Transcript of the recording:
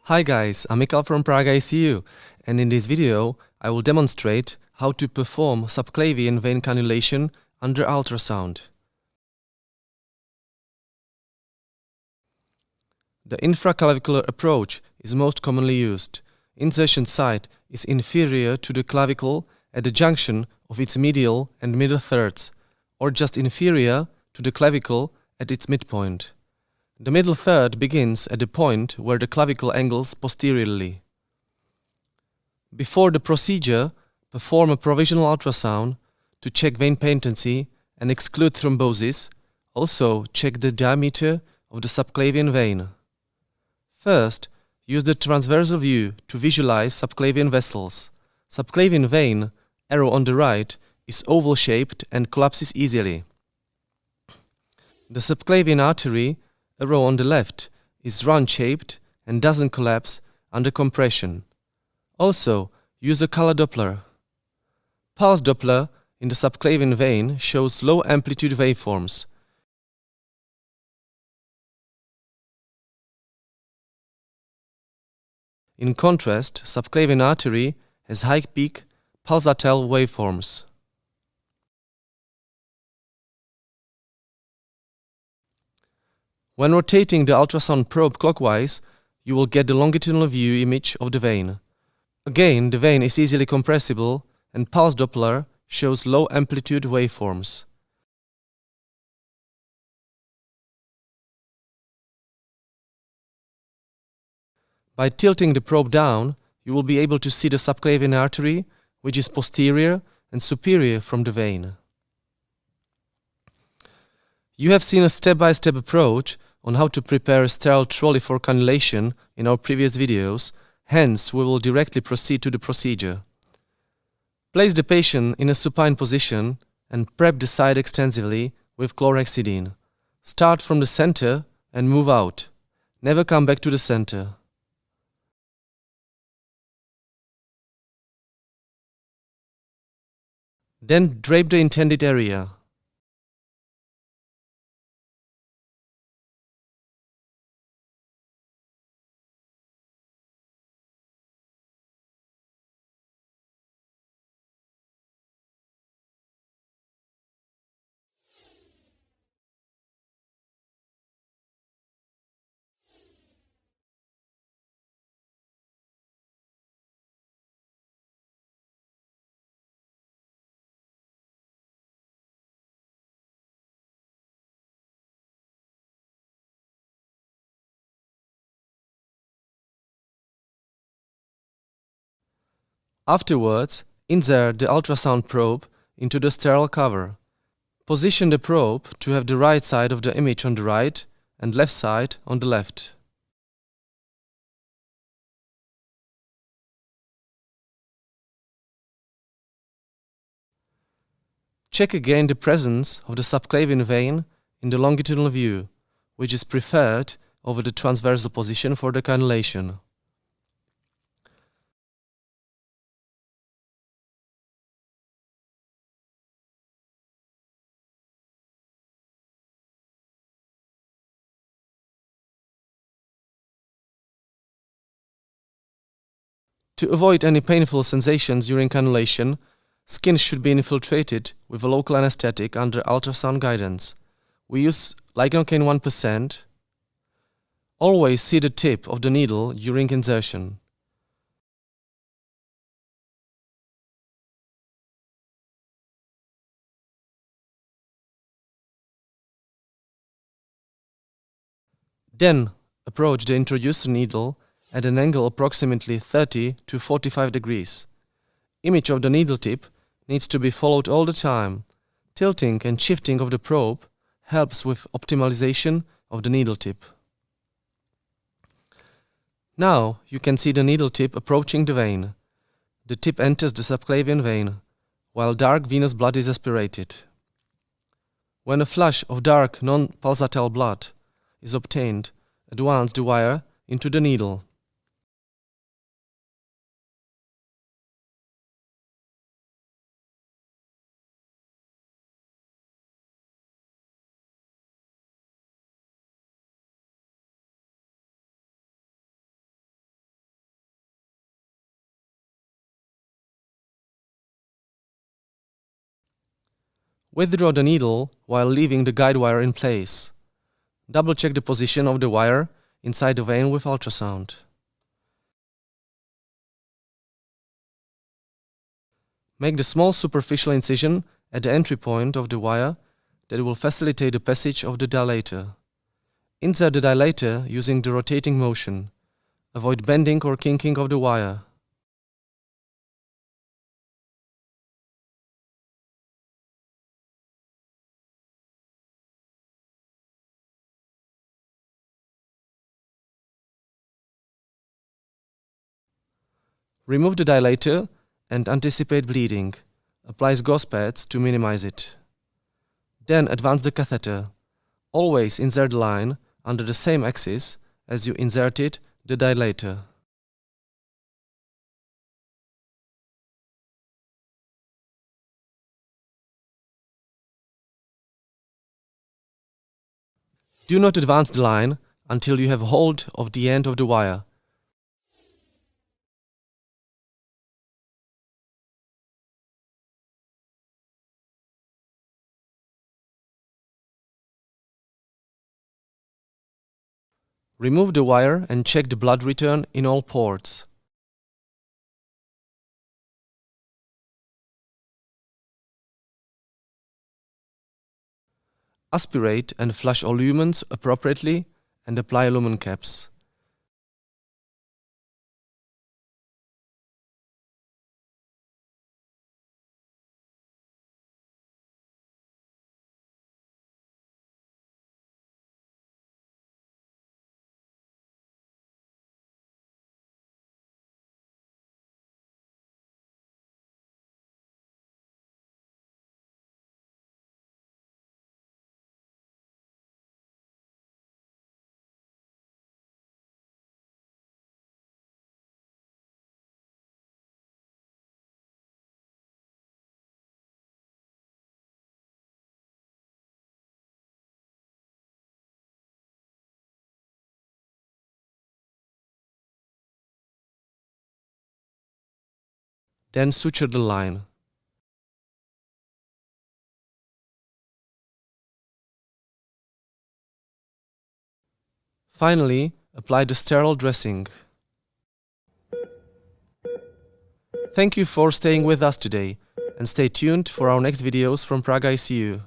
Hi guys, I'm Mikhail from Prague ICU, and in this video I will demonstrate how to perform subclavian vein cannulation under ultrasound. The infraclavicular approach is most commonly used. Insertion site is inferior to the clavicle at the junction of its medial and middle thirds, or just inferior to the clavicle at its midpoint. The middle third begins at the point where the clavicle angles posteriorly. Before the procedure, perform a provisional ultrasound to check vein patency and exclude thrombosis. Also, check the diameter of the subclavian vein. First, use the transversal view to visualize subclavian vessels. Subclavian vein, arrow on the right, is oval-shaped and collapses easily. The subclavian artery, arrow on the left, is round-shaped and doesn't collapse under compression. Also, use a color Doppler. Pulse Doppler in the subclavian vein shows low-amplitude waveforms. In contrast, subclavian artery has high-peak pulsatile waveforms. When rotating the ultrasound probe clockwise, you will get the longitudinal view image of the vein. Again, the vein is easily compressible and pulse Doppler shows low-amplitude waveforms. By tilting the probe down, you will be able to see the subclavian artery, which is posterior and superior from the vein. You have seen a step-by-step approach on how to prepare a sterile trolley for cannulation in our previous videos, hence we will directly proceed to the procedure. Place the patient in a supine position and prep the site extensively with chlorhexidine. Start from the center and move out. Never come back to the center. Then drape the intended area. Afterwards, insert the ultrasound probe into the sterile cover. Position the probe to have the right side of the image on the right and left side on the left. Check again the presence of the subclavian vein in the longitudinal view, which is preferred over the transversal position for the cannulation. To avoid any painful sensations during cannulation, skin should be infiltrated with a local anesthetic under ultrasound guidance. We use lidocaine 1%. Always see the tip of the needle during insertion. Then approach the introducer needle at an angle approximately 30 to 45 degrees. Image of the needle tip needs to be followed all the time. Tilting and shifting of the probe helps with optimization of the needle tip. Now you can see the needle tip approaching the vein. The tip enters the subclavian vein, while dark venous blood is aspirated. When a flush of dark non-pulsatile blood is obtained, advance the wire into the needle. Withdraw the needle while leaving the guide wire in place. Double-check the position of the wire inside the vein with ultrasound. Make the small superficial incision at the entry point of the wire that will facilitate the passage of the dilator. Insert the dilator using the rotating motion. Avoid bending or kinking of the wire. Remove the dilator and anticipate bleeding. Apply gauze pads to minimize it. Then advance the catheter. Always insert the line under the same axis as you inserted the dilator. Do not advance the line until you have hold of the end of the wire. Remove the wire and check the blood return in all ports. Aspirate and flush all lumens appropriately and apply lumen caps. Then suture the line. Finally, apply the sterile dressing. Thank you for staying with us today, and stay tuned for our next videos from Prague ICU.